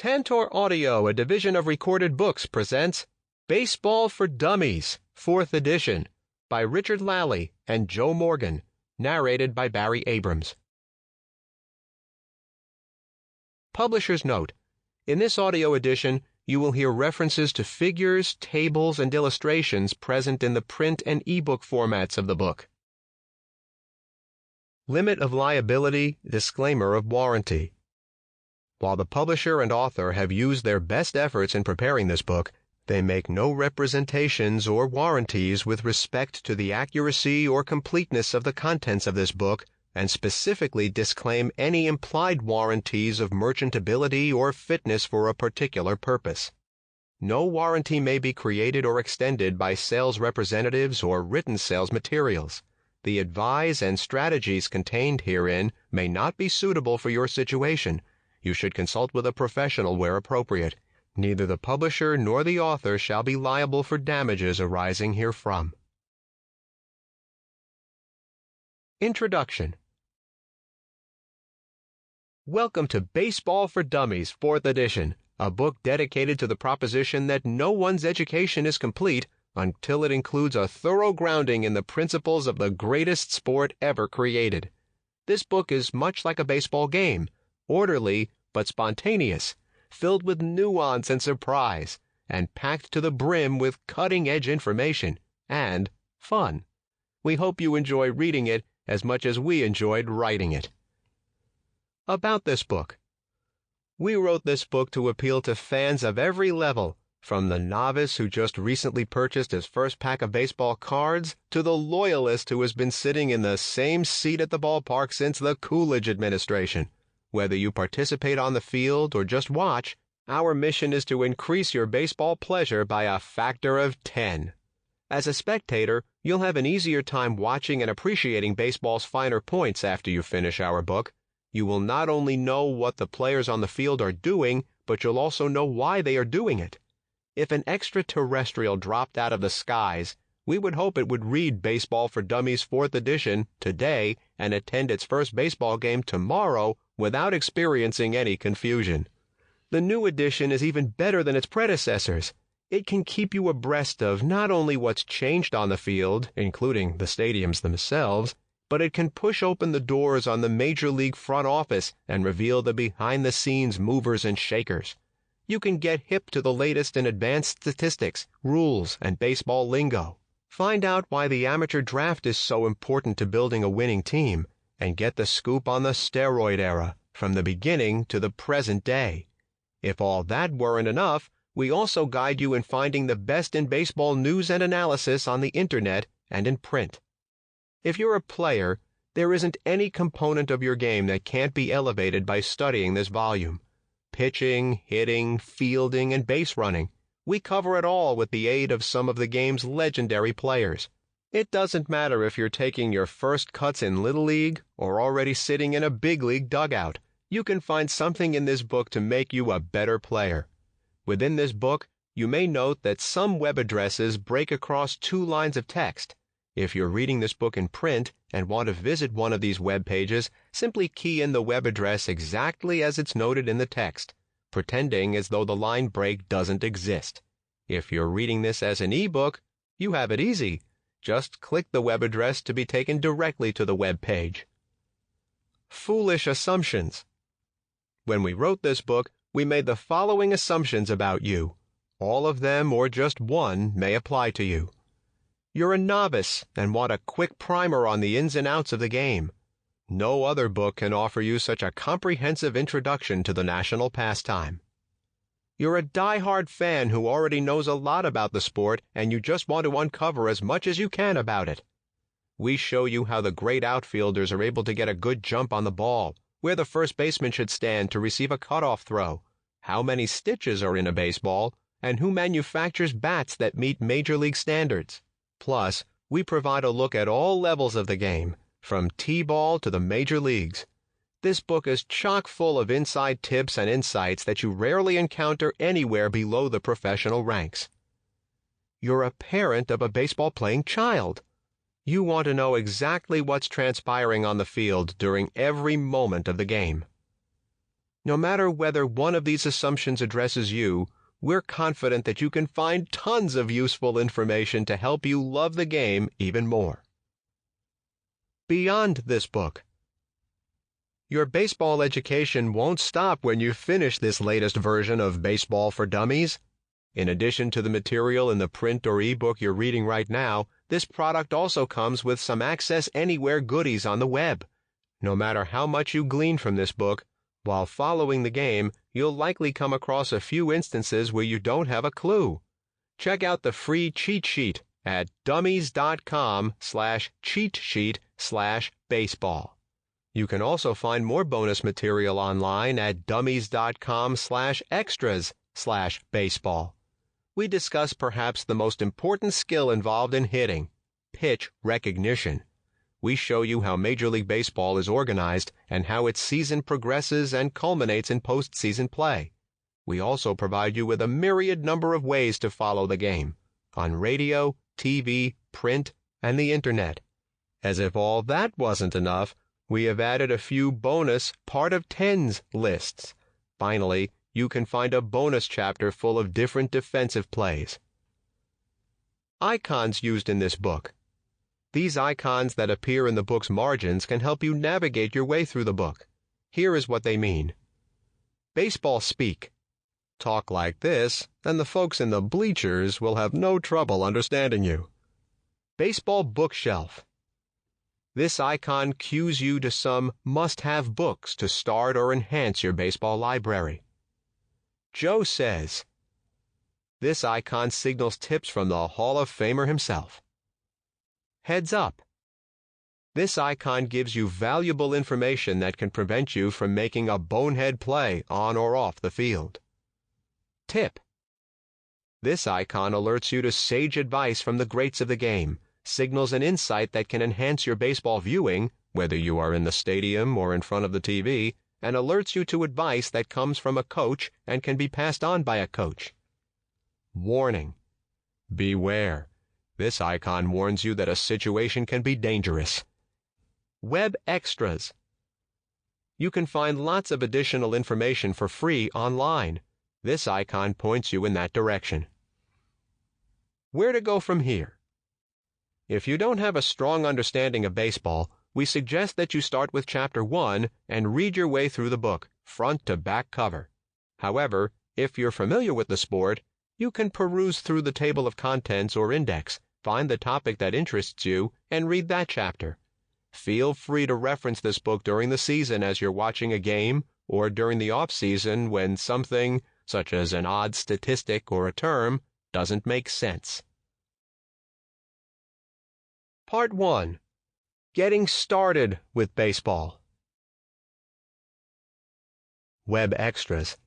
Tantor Audio, a division of Recorded Books, presents Baseball for Dummies, 4th edition, by Richard Lally and Joe Morgan, narrated by Barry Abrams. Publisher's note: in this audio edition, you will hear references to figures, tables, and illustrations present in the print and ebook formats of the book. Limit of liability, disclaimer of warranty. While the publisher and author have used their best efforts in preparing this book, they make no representations or warranties with respect to the accuracy or completeness of the contents of this book, and specifically disclaim any implied warranties of merchantability or fitness for a particular purpose. No warranty may be created or extended by sales representatives or written sales materials. The advice and strategies contained herein may not be suitable for your situation. You should consult with a professional where appropriate. Neither the publisher nor the author shall be liable for damages arising herefrom. Introduction. Welcome to Baseball for Dummies, 4th edition, a book dedicated to the proposition that no one's education is complete until it includes a thorough grounding in the principles of the greatest sport ever created. This book is much like a baseball game, orderly but spontaneous, filled with nuance and surprise, and packed to the brim with cutting-edge information and fun. We hope you enjoy reading it as much as we enjoyed writing it. About this book. We wrote this book to appeal to fans of every level, from the novice who just recently purchased his first pack of baseball cards to the loyalist who has been sitting in the same seat at the ballpark since the Coolidge administration. Whether you participate on the field or just watch, our mission is to increase your baseball pleasure by a factor of 10. As a spectator, you'll have an easier time watching and appreciating baseball's finer points after you finish our book. You will not only know what the players on the field are doing, but you'll also know why they are doing it. If an extraterrestrial dropped out of the skies, we would hope it would read Baseball for Dummies 4th edition today and attend its first baseball game tomorrow without experiencing any confusion. The new edition is even better than its predecessors. It can keep you abreast of not only what's changed on the field, including the stadiums themselves, but it can push open the doors on the Major League front office and reveal the behind-the-scenes movers and shakers. You can get hip to the latest in advanced statistics, rules, and baseball lingo. Find out why the amateur draft is so important to building a winning team, and get the scoop on the steroid era, from the beginning to the present day. If all that weren't enough, we also guide you in finding the best in baseball news and analysis on the internet and in print. If you're a player, there isn't any component of your game that can't be elevated by studying this volume. Pitching, hitting, fielding, and base running. We cover it all with the aid of some of the game's legendary players. It doesn't matter if you're taking your first cuts in Little League or already sitting in a big league dugout. You can find something in this book to make you a better player. Within this book, you may note that some web addresses break across 2 lines of text. If you're reading this book in print and want to visit one of these web pages, simply key in the web address exactly as it's noted in the text, pretending as though the line break doesn't exist. If you're reading this as an ebook, you have it easy. Just click the web address to be taken directly to the web page. Foolish assumptions. When we wrote this book, we made the following assumptions about you. All of them or just one may apply to you. You're a novice and want a quick primer on the ins and outs of the game. No other book can offer you such a comprehensive introduction to the national pastime. You're a die-hard fan who already knows a lot about the sport and you just want to uncover as much as you can about it. We show you how the great outfielders are able to get a good jump on the ball, where the first baseman should stand to receive a cutoff throw, how many stitches are in a baseball, and who manufactures bats that meet Major League standards. Plus, we provide a look at all levels of the game, from T-ball to the major leagues. This book is chock full of inside tips and insights that you rarely encounter anywhere below the professional ranks. You're a parent of a baseball-playing child. You want to know exactly what's transpiring on the field during every moment of the game. No matter whether one of these assumptions addresses you, we're confident that you can find tons of useful information to help you love the game even more. Beyond this book. Your baseball education won't stop when you finish this latest version of Baseball for Dummies. In addition to the material in the print or ebook you're reading right now, this product also comes with some Access Anywhere goodies on the web. No matter how much you glean from this book, while following the game, you'll likely come across a few instances where you don't have a clue. Check out the free cheat sheet at dummies.com/cheat-sheet/baseball. You can also find more bonus material online at dummies.com/extras/baseball. We discuss perhaps the most important skill involved in hitting, pitch recognition. We show you how Major League Baseball is organized and how its season progresses and culminates in postseason play. We also provide you with a myriad number of ways to follow the game, on radio, TV, print, and the Internet. As if all that wasn't enough, we have added a few bonus part of 10s lists. Finally, you can find a bonus chapter full of different defensive plays. Icons used in this book. These icons that appear in the book's margins can help you navigate your way through the book. Here is what they mean. Baseball speak. Talk like this, and the folks in the bleachers will have no trouble understanding you. Baseball bookshelf. This icon cues you to some must-have books to start or enhance your baseball library. Joe says. This icon signals tips from the Hall of Famer himself. Heads up. This icon gives you valuable information that can prevent you from making a bonehead play on or off the field. Tip. This icon alerts you to sage advice from the greats of the game, signals an insight that can enhance your baseball viewing, whether you are in the stadium or in front of the TV, and alerts you to advice that comes from a coach and can be passed on by a coach. Warning. Beware. This icon warns you that a situation can be dangerous. Web extras. You can find lots of additional information for free online. This icon points you in that direction. Where to go from here? If you don't have a strong understanding of baseball, we suggest that you start with Chapter 1 and read your way through the book, front to back cover. However, if you're familiar with the sport, you can peruse through the table of contents or index, find the topic that interests you, and read that chapter. Feel free to reference this book during the season as you're watching a game, or during the off-season when something, such as an odd statistic or a term, doesn't make sense. Part 1. Getting Started with Baseball. Web extras.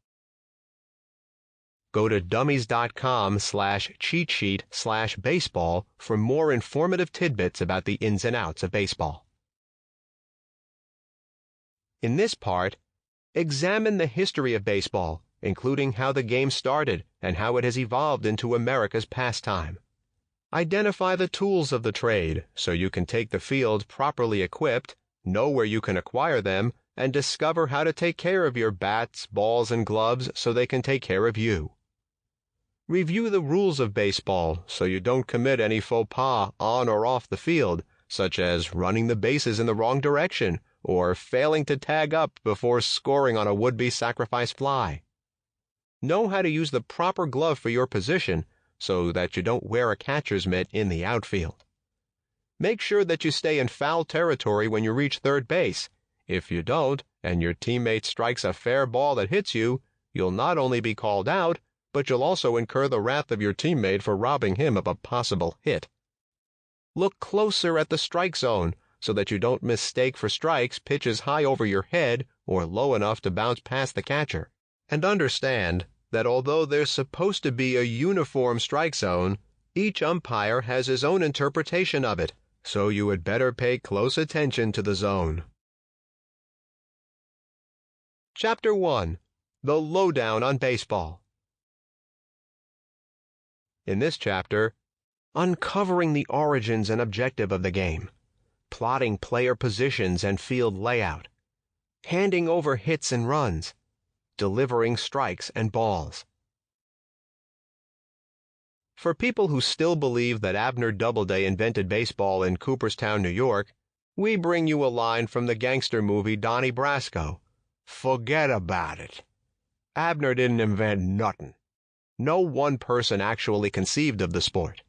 Go to dummies.com/cheat-sheet/baseball for more informative tidbits about the ins and outs of baseball. In this part, examine the history of baseball, including how the game started and how it has evolved into America's pastime. Identify the tools of the trade so you can take the field properly equipped, know where you can acquire them, and discover how to take care of your bats, balls, and gloves so they can take care of you. Review the rules of baseball so you don't commit any faux pas on or off the field, such as running the bases in the wrong direction or failing to tag up before scoring on a would-be sacrifice fly. Know how to use the proper glove for your position so that you don't wear a catcher's mitt in the outfield. Make sure that you stay in foul territory when you reach third base. If you don't, and your teammate strikes a fair ball that hits you, you'll not only be called out, but you'll also incur the wrath of your teammate for robbing him of a possible hit. Look closer at the strike zone so that you don't mistake for strikes pitches high over your head or low enough to bounce past the catcher. And understand that although there's supposed to be a uniform strike zone, each umpire has his own interpretation of it, so you had better pay close attention to the zone. Chapter 1. The Lowdown on Baseball. In this chapter, uncovering the origins and objective of the game, plotting player positions and field layout, handing over hits and runs, delivering strikes and balls. For people who still believe that Abner Doubleday invented baseball in Cooperstown, New York, we bring you a line from the gangster movie Donnie Brasco. Forget about it. Abner didn't invent nothing. No one person actually conceived of the sport.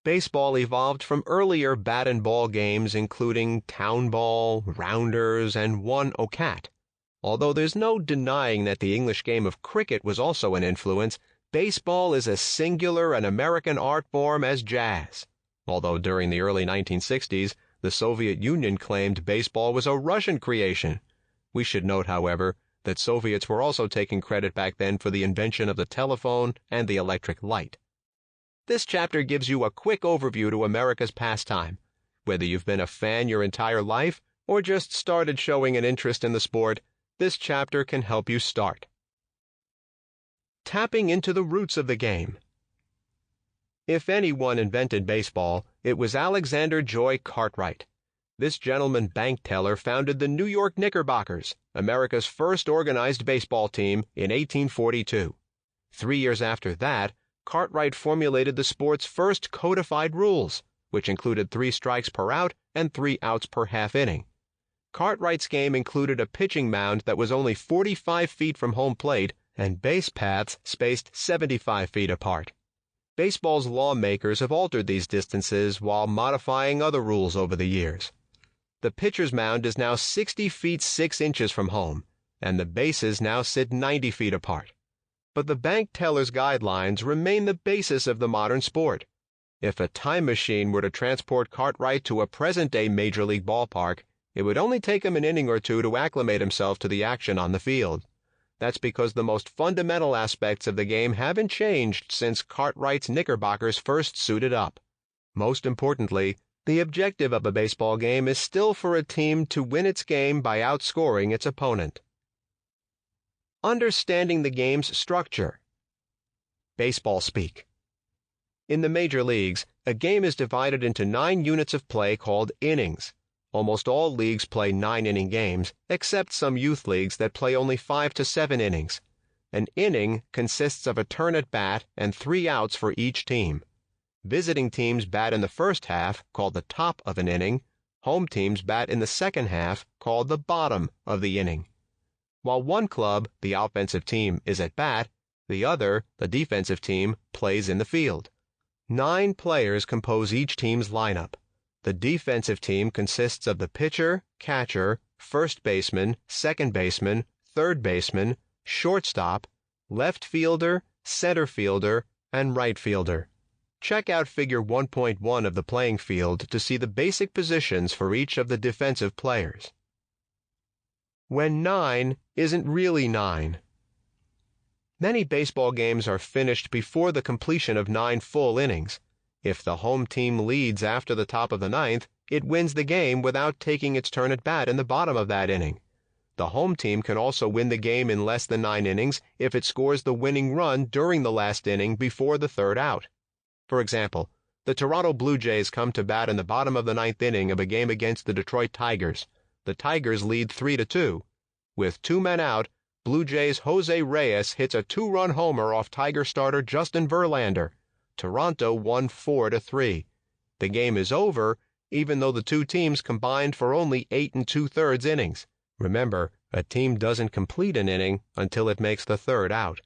Baseball evolved from earlier bat and ball games including town ball, rounders, and one ocat. Although there's no denying that the English game of cricket was also an influence, baseball is as singular an American art form as jazz. Although during the early 1960s, the Soviet Union claimed baseball was a Russian creation. We should note, however, that Soviets were also taking credit back then for the invention of the telephone and the electric light. This chapter gives you a quick overview to America's pastime. Whether you've been a fan your entire life or just started showing an interest in the sport, this chapter can help you start. Tapping into the roots of the game. If anyone invented baseball, it was Alexander Joy Cartwright. This gentleman bank teller founded the New York Knickerbockers, America's first organized baseball team, in 1842. 3 years after that, Cartwright formulated the sport's first codified rules, which included 3 strikes per out and 3 outs per half inning. Cartwright's game included a pitching mound that was only 45 feet from home plate and base paths spaced 75 feet apart. Baseball's lawmakers have altered these distances while modifying other rules over the years. The pitcher's mound is now 60 feet 6 inches from home, and the bases now sit 90 feet apart. But the bank teller's guidelines remain the basis of the modern sport. If a time machine were to transport Cartwright to a present-day Major League ballpark, it would only take him an inning or two to acclimate himself to the action on the field. That's because the most fundamental aspects of the game haven't changed since Cartwright's Knickerbockers first suited up. Most importantly, the objective of a baseball game is still for a team to win its game by outscoring its opponent. Understanding the game's structure. Baseball speak. In the major leagues, a game is divided into 9 units of play called innings. Almost all leagues play 9-inning games, except some youth leagues that play only 5 to 7 innings. An inning consists of a turn at bat and 3 outs for each team. Visiting teams bat in the first half, called the top of an inning. Home teams bat in the second half, called the bottom of the inning. While one club, the offensive team, is at bat, the other, the defensive team, plays in the field. 9 players compose each team's lineup. The defensive team consists of the pitcher, catcher, first baseman, second baseman, third baseman, shortstop, left fielder, center fielder, and right fielder. Check out Figure 1.1 of the playing field to see the basic positions for each of the defensive players. When 9 isn't really 9. Many baseball games are finished before the completion of 9 full innings. If the home team leads after the top of the 9th, it wins the game without taking its turn at bat in the bottom of that inning. The home team can also win the game in less than 9 innings if it scores the winning run during the last inning before the 3rd out. For example, the Toronto Blue Jays come to bat in the bottom of the 9th inning of a game against the Detroit Tigers. The Tigers lead 3-2. With 2 men out, Blue Jays' Jose Reyes hits a 2-run homer off Tiger starter Justin Verlander. Toronto won 4-3. The game is over, even though the 2 teams combined for only 8 2/3 innings. Remember, a team doesn't complete an inning until it makes the 3rd out.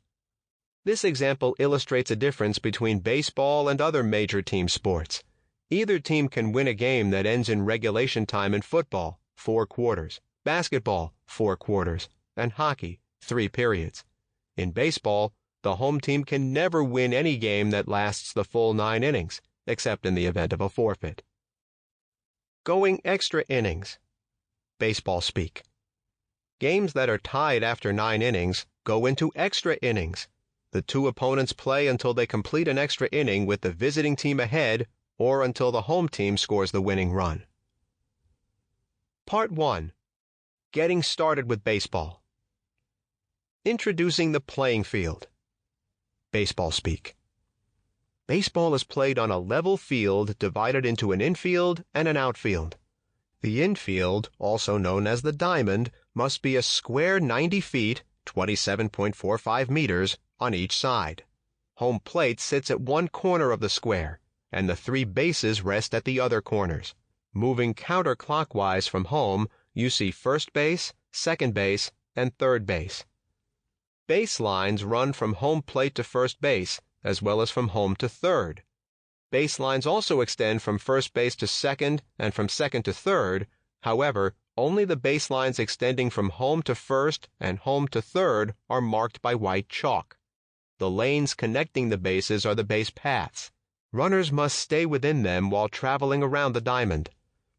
This example illustrates a difference between baseball and other major team sports. Either team can win a game that ends in regulation time in football, 4 quarters, basketball, 4 quarters, and hockey, 3 periods. In baseball, the home team can never win any game that lasts the full 9 innings, except in the event of a forfeit. Going extra innings. Baseball speak. Games that are tied after 9 innings go into extra innings. The 2 opponents play until they complete an extra inning with the visiting team ahead or until the home team scores the winning run. Part 1. Getting started with baseball. Introducing the playing field. Baseball speak. Baseball is played on a level field divided into an infield and an outfield. The infield, also known as the diamond, must be a square 90 feet, 27.45 meters, on each side. Home plate sits at one corner of the square, and the three bases rest at the other corners. Moving counterclockwise from home, you see first base, second base, and third base. Base lines run from home plate to first base, as well as from home to third. Base lines also extend from first base to second and from second to third. However, only the base lines extending from home to first and home to third are marked by white chalk. The lanes connecting the bases are the base paths. Runners must stay within them while traveling around the diamond.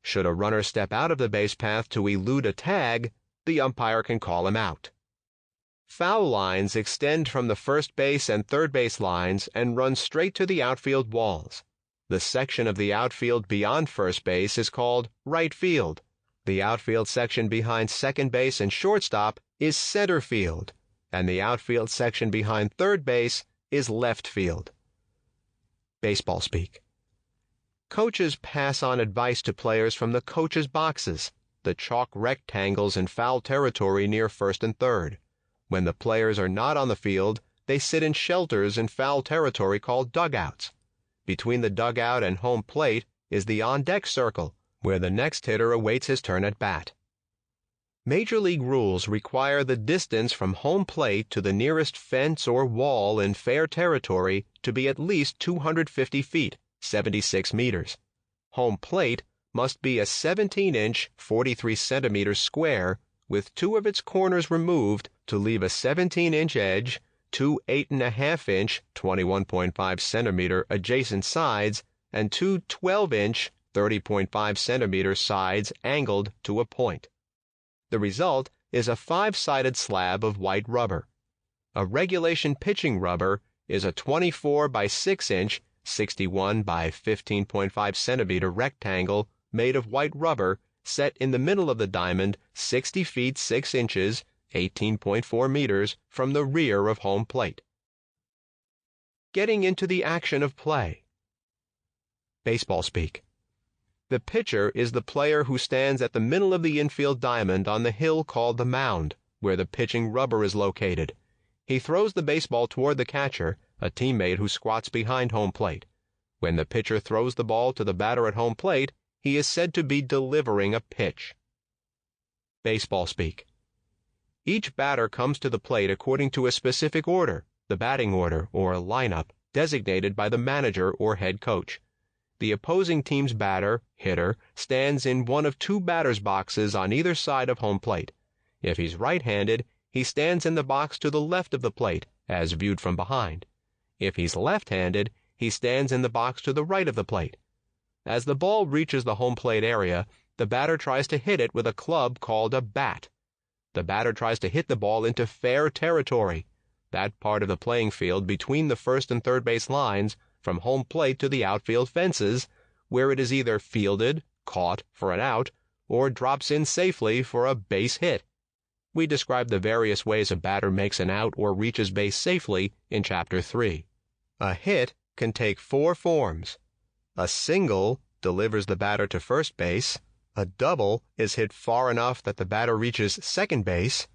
Should a runner step out of the base path to elude a tag, the umpire can call him out. Foul lines extend from the first base and third base lines and run straight to the outfield walls. The section of the outfield beyond first base is called right field. The outfield section behind second base and shortstop is center field, and the outfield section behind third base is left field. Baseball speak. Coaches pass on advice to players from the coaches' boxes, the chalk rectangles in foul territory near first and third. When the players are not on the field, they sit in shelters in foul territory called dugouts. Between the dugout and home plate is the on-deck circle, where the next hitter awaits his turn at bat. Major League rules require the distance from home plate to the nearest fence or wall in fair territory to be at least 250 feet, 76 meters. Home plate must be a 17-inch, 43 centimeters square, with two of its corners removed to leave a 17-inch edge, two 8.5-inch, 21.5 centimeter adjacent sides, and two 12-inch, 30.5 centimeter sides angled to a point. The result is a 5-sided slab of white rubber. A regulation pitching rubber is a 24 by 6-inch, 61 by 15.5 centimeter rectangle made of white rubber set in the middle of the diamond 60 feet 6 inches, 18.4 meters from the rear of home plate. Getting into the action of play. Baseball speak. The pitcher is the player who stands at the middle of the infield diamond on the hill called the mound, where the pitching rubber is located. He throws the baseball toward the catcher, a teammate who squats behind home plate. When the pitcher throws the ball to the batter at home plate, he is said to be delivering a pitch. Baseball speak. Each batter comes to the plate according to a specific order, the batting order or lineup, designated by the manager or head coach. The opposing team's batter, hitter, stands in one of two batter's boxes on either side of home plate. If he's right-handed, he stands in the box to the left of the plate, as viewed from behind. If he's left-handed, he stands in the box to the right of the plate. As the ball reaches the home plate area, the batter tries to hit it with a club called a bat. The batter tries to hit the ball into fair territory, that part of the playing field between the first and third base lines, from home plate to the outfield fences, where it is either fielded, caught for an out, or drops in safely for a base hit. We describe the various ways a batter makes an out or reaches base safely in Chapter 3. A hit can take 4 forms. A single delivers the batter to first base. A double is hit far enough that the batter reaches second base.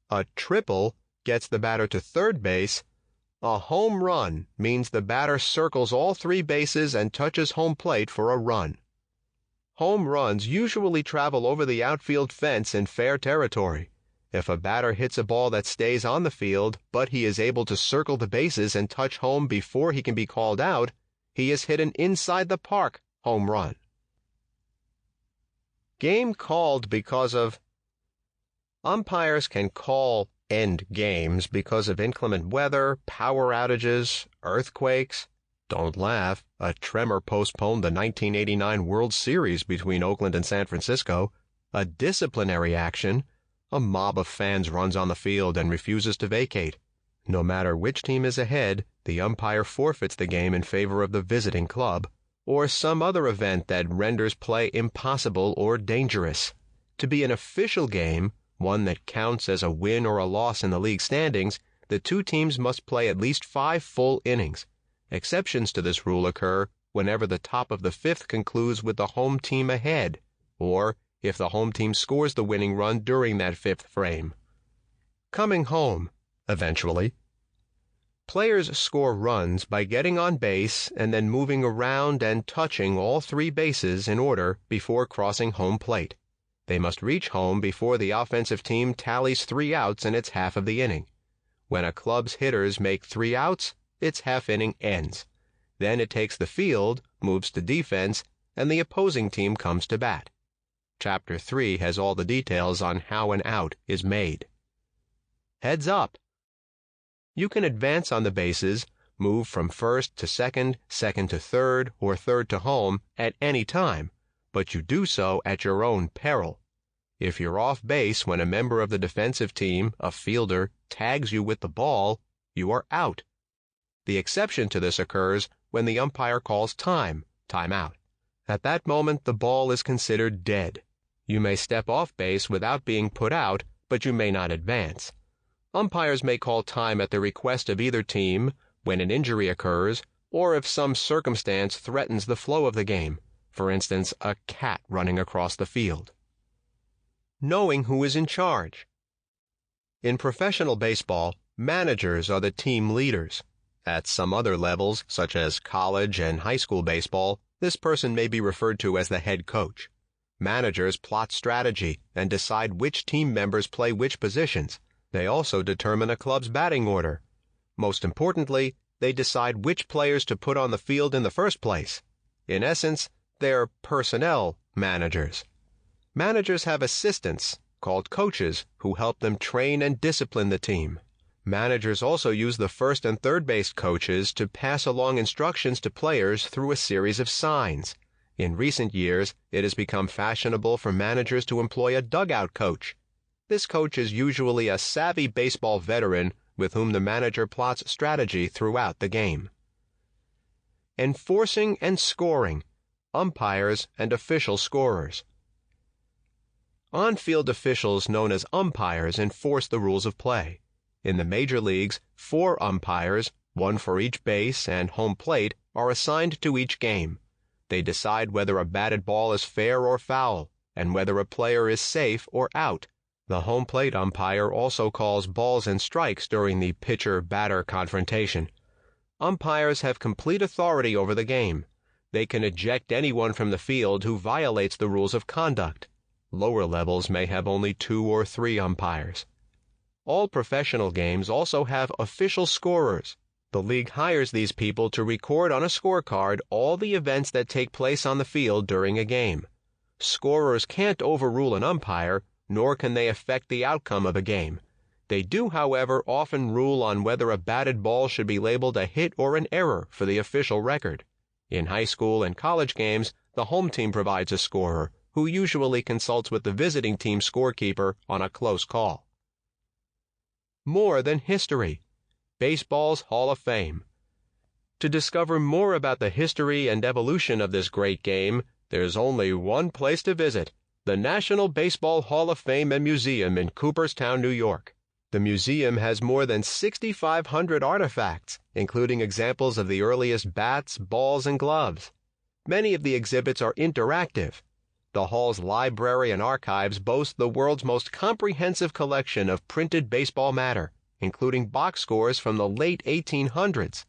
A triple gets the batter to third base. A home run means the batter circles all 3 bases and touches home plate for a run. Home runs usually travel over the outfield fence in fair territory. If a batter hits a ball that stays on the field, but he is able to circle the bases and touch home before he can be called out, he has hit an inside-the-park home run. Game called because of... Umpires can call end games because of inclement weather, power outages, earthquakes. Don't laugh, a tremor postponed the 1989 World Series between Oakland and San Francisco. A disciplinary action. A mob of fans runs on the field and refuses to vacate. No matter which team is ahead, the umpire forfeits the game in favor of the visiting club, or some other event that renders play impossible or dangerous. To be an official game, one that counts as a win or a loss in the league standings, the two teams must play at least 5 full innings. Exceptions to this rule occur whenever the top of the 5th concludes with the home team ahead, or if the home team scores the winning run during that 5th frame. coming home, eventually. Players score runs by getting on base and then moving around and touching all three bases in order before crossing home plate. They must reach home before the offensive team tallies 3 outs in its half of the inning. When a club's hitters make 3 outs, its half inning ends. Then it takes the field, moves to defense, and the opposing team comes to bat. Chapter 3 has all the details on how an out is made. Heads up! You can advance on the bases, move from first to second, second to third, or third to home at any time, but you do so at your own peril. If you're off base when a member of the defensive team, a fielder, tags you with the ball, you are out. The exception to this occurs when the umpire calls time out. At that moment, the ball is considered dead. You may step off base without being put out, but you may not advance. Umpires may call time at the request of either team, when an injury occurs, or if some circumstance threatens the flow of the game, for instance, a cat running across the field. Knowing who is in charge. In professional baseball, managers are the team leaders. At some other levels, such as college and high school baseball, this person may be referred to as the head coach. Managers plot strategy and decide which team members play which positions. They also determine a club's batting order. Most importantly, they decide which players to put on the field in the first place. In essence, they're personnel managers. Managers have assistants, called coaches, who help them train and discipline the team. Managers also use the first and third base coaches to pass along instructions to players through a series of signs. In recent years, it has become fashionable for managers to employ a dugout coach. This coach is usually a savvy baseball veteran with whom the manager plots strategy throughout the game. Enforcing and scoring, umpires and official scorers. On-field officials known as umpires enforce the rules of play. In the major leagues, 4 umpires, 1 for each base and home plate, are assigned to each game. They decide whether a batted ball is fair or foul, and whether a player is safe or out. The home plate umpire also calls balls and strikes during the pitcher-batter confrontation. Umpires have complete authority over the game. They can eject anyone from the field who violates the rules of conduct. Lower levels may have only 2 or 3 umpires. All professional games also have official scorers. The league hires these people to record on a scorecard all the events that take place on the field during a game. Scorers can't overrule an umpire, nor can they affect the outcome of a game. They do, however, often rule on whether a batted ball should be labeled a hit or an error for the official record. In high school and college games, the home team provides a scorer, who usually consults with the visiting team scorekeeper on a close call. More than history. Baseball's Hall of Fame. To discover more about the history and evolution of this great game, there's only one place to visit: the National Baseball Hall of Fame and Museum in Cooperstown, New York. The museum has more than 6,500 artifacts, including examples of the earliest bats, balls, and gloves. Many of the exhibits are interactive. The hall's library and archives boast the world's most comprehensive collection of printed baseball matter, including box scores from the late 1800s.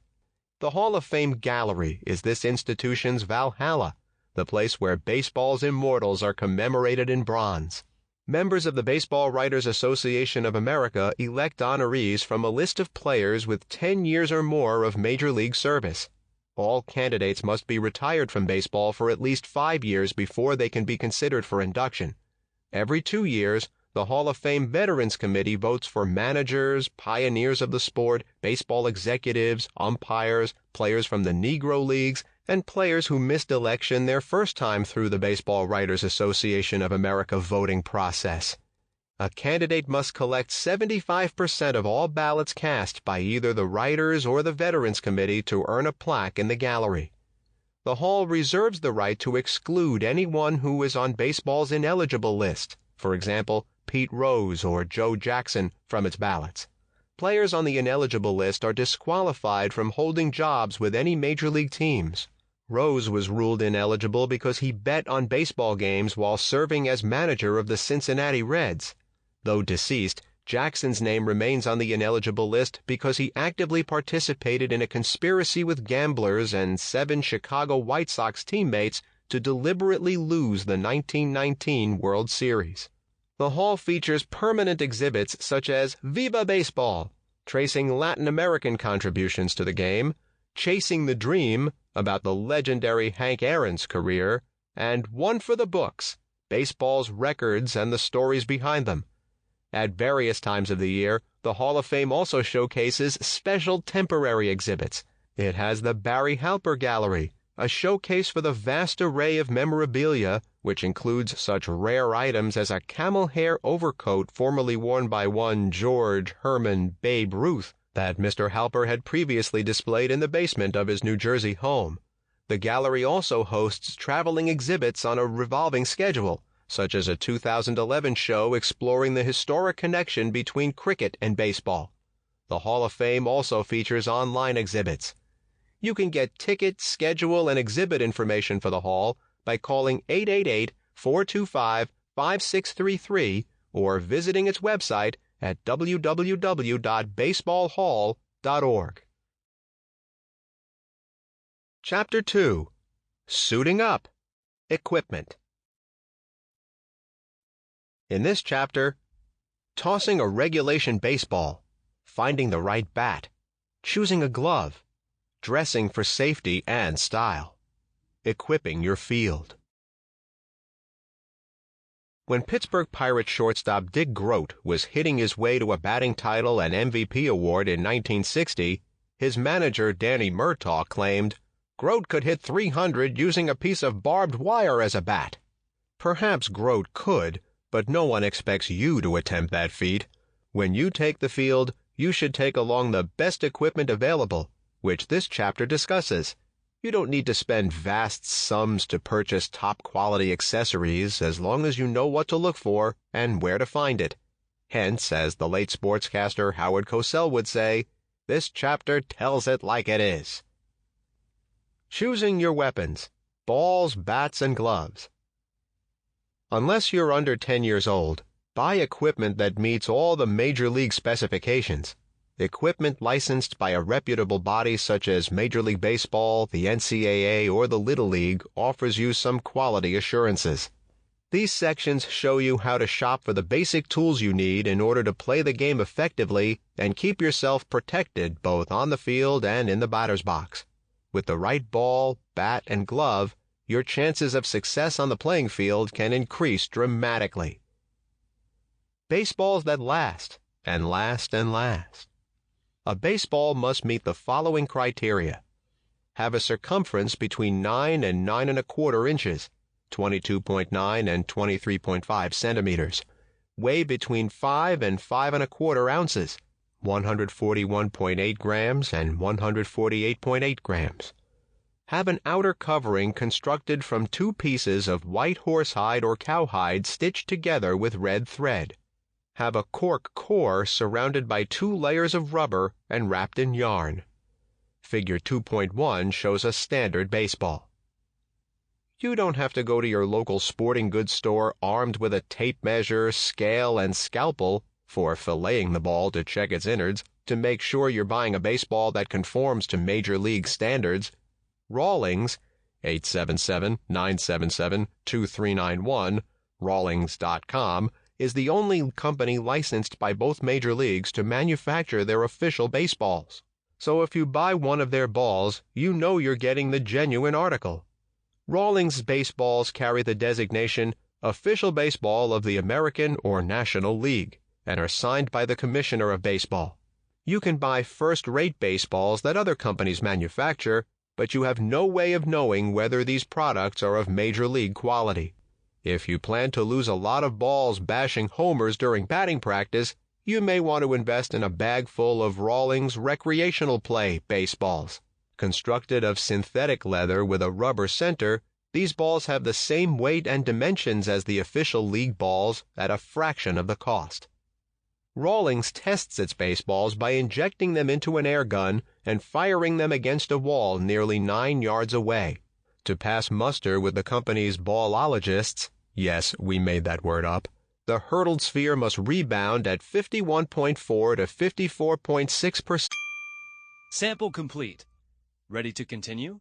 The Hall of Fame Gallery is this institution's Valhalla, the place where baseball's immortals are commemorated in bronze. Members of the Baseball Writers Association of America elect honorees from a list of players with 10 years or more of major league service. All candidates must be retired from baseball for at least 5 years before they can be considered for induction. Every 2 years, the Hall of Fame Veterans Committee votes for managers, pioneers of the sport, baseball executives, umpires, players from the Negro Leagues, and players who missed election their first time through the Baseball Writers Association of America voting process. A candidate must collect 75% of all ballots cast by either the Writers or the Veterans Committee to earn a plaque in the gallery. The Hall reserves the right to exclude anyone who is on baseball's ineligible list, for example, Pete Rose or Joe Jackson, from its ballots. Players on the ineligible list are disqualified from holding jobs with any major league teams. Rose was ruled ineligible because he bet on baseball games while serving as manager of the Cincinnati Reds. Though deceased, Jackson's name remains on the ineligible list because he actively participated in a conspiracy with gamblers and 7 Chicago White Sox teammates to deliberately lose the 1919 World Series. The hall features permanent exhibits such as Viva Baseball, tracing Latin American contributions to the game, Chasing the Dream, about the legendary Hank Aaron's career, and One for the Books, baseball's records and the stories behind them. At various times of the year, the Hall of Fame also showcases special temporary exhibits. It has the Barry Halper Gallery, a showcase for the vast array of memorabilia, which includes such rare items as a camel hair overcoat formerly worn by one George Herman Babe Ruth that Mr. Halper had previously displayed in the basement of his New Jersey home. The gallery also hosts traveling exhibits on a revolving schedule, such as a 2011 show exploring the historic connection between cricket and baseball. The Hall of Fame also features online exhibits. You can get ticket, schedule, and exhibit information for the Hall by calling 888-425-5633 or visiting its website at www.baseballhall.org. Chapter 2. Suiting Up. Equipment. In this chapter, tossing a regulation baseball, finding the right bat, choosing a glove, dressing for safety and style, equipping your field. When Pittsburgh Pirates shortstop Dick Groat was hitting his way to a batting title and MVP award in 1960, his manager Danny Murtaugh claimed, "Groat could hit 300 using a piece of barbed wire as a bat." Perhaps Groat could, but no one expects you to attempt that feat. When you take the field, you should take along the best equipment available, which this chapter discusses. You don't need to spend vast sums to purchase top-quality accessories as long as you know what to look for and where to find it. Hence, as the late sportscaster Howard Cosell would say, this chapter tells it like it is. Choosing your weapons: balls, bats, and gloves. Unless you're under 10 years old, buy equipment that meets all the major league specifications. Equipment licensed by a reputable body such as Major League Baseball, the NCAA, or the Little League offers you some quality assurances. These sections show you how to shop for the basic tools you need in order to play the game effectively and keep yourself protected both on the field and in the batter's box. With the right ball, bat, and glove, your chances of success on the playing field can increase dramatically. Baseballs that last, and last, and last. A baseball must meet the following criteria: have a circumference between 9 and 9 1/4 inches, 22.9 and 23.5 centimeters, weigh between 5 and 5 1/4 ounces, 141.8 grams and 148.8 grams. Have an outer covering constructed from 2 pieces of white horsehide or cowhide stitched together with red thread. Have a cork core surrounded by 2 layers of rubber and wrapped in yarn. Figure 2.1 shows a standard baseball. You don't have to go to your local sporting goods store armed with a tape measure, scale, and scalpel for filleting the ball to check its innards to make sure you're buying a baseball that conforms to major league standards. Rawlings, 877-977-2391, rawlings.com, is the only company licensed by both major leagues to manufacture their official baseballs. So if you buy one of their balls, you know you're getting the genuine article. Rawlings baseballs carry the designation Official Baseball of the American or National League and are signed by the Commissioner of Baseball. You can buy first-rate baseballs that other companies manufacture, but you have no way of knowing whether these products are of major league quality. If you plan to lose a lot of balls bashing homers during batting practice, you may want to invest in a bag full of Rawlings recreational play baseballs. Constructed of synthetic leather with a rubber center, these balls have the same weight and dimensions as the official league balls at a fraction of the cost. Rawlings tests its baseballs by injecting them into an air gun and firing them against a wall nearly 9 yards away. To pass muster with the company's ballologists, yes, we made that word up, the hurtled sphere must rebound at 51.4 to 54.6%. Sample complete. Ready to continue?